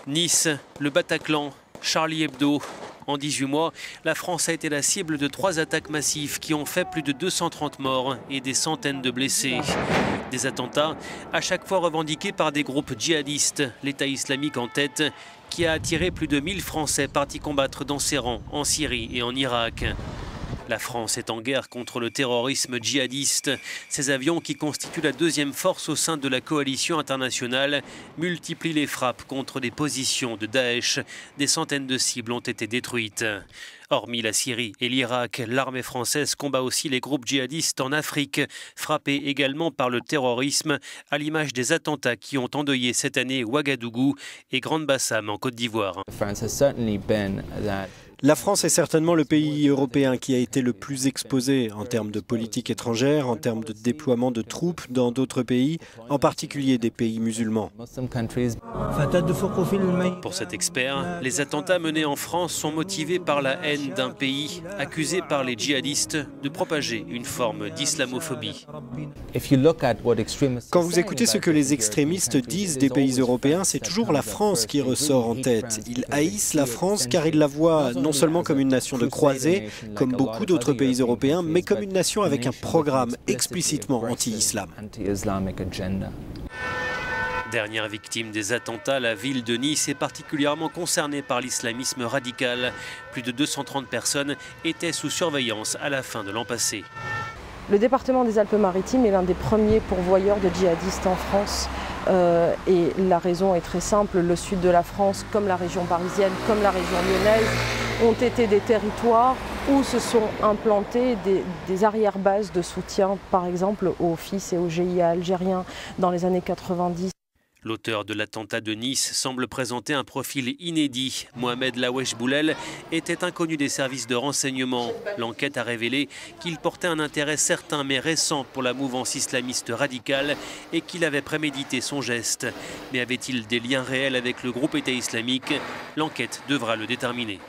Nice, le Bataclan, Charlie Hebdo. En 18 mois, la France a été la cible de 3 attaques massives qui ont fait plus de 230 morts et des centaines de blessés. Des attentats à chaque fois revendiqués par des groupes djihadistes, l'État islamique en tête, qui a attiré plus de 1000 Français partis combattre dans ses rangs en Syrie et en Irak. La France est en guerre contre le terrorisme djihadiste. Ces avions, qui constituent la deuxième force au sein de la coalition internationale, multiplient les frappes contre les positions de Daesh. Des centaines de cibles ont été détruites. Hormis la Syrie et l'Irak, l'armée française combat aussi les groupes djihadistes en Afrique, frappés également par le terrorisme, à l'image des attentats qui ont endeuillé cette année Ouagadougou et Grand-Bassam en Côte d'Ivoire. La France est certainement le pays européen qui a été le plus exposé en termes de politique étrangère, en termes de déploiement de troupes dans d'autres pays, en particulier des pays musulmans. Pour cet expert, les attentats menés en France sont motivés par la haine d'un pays accusé par les djihadistes de propager une forme d'islamophobie. Quand vous écoutez ce que les extrémistes disent des pays européens, c'est toujours la France qui ressort en tête. Ils haïssent la France car ils la voient non seulement comme une nation de croisés, comme beaucoup d'autres pays européens, mais comme une nation avec un programme explicitement anti-islam. Dernière victime des attentats, la ville de Nice est particulièrement concernée par l'islamisme radical. Plus de 230 personnes étaient sous surveillance à la fin de l'an passé. Le département des Alpes-Maritimes est l'un des premiers pourvoyeurs de djihadistes en France. Et la raison est très simple, le sud de la France, comme la région parisienne, comme la région lyonnaise, ont été des territoires où se sont implantées des arrière-bases de soutien, par exemple aux FIS et aux GIA algériens dans les années 90. L'auteur de l'attentat de Nice semble présenter un profil inédit. Mohamed Lawesh Boulel était inconnu des services de renseignement. L'enquête a révélé qu'il portait un intérêt certain mais récent pour la mouvance islamiste radicale et qu'il avait prémédité son geste. Mais avait-il des liens réels avec le groupe État islamique? L'enquête devra le déterminer.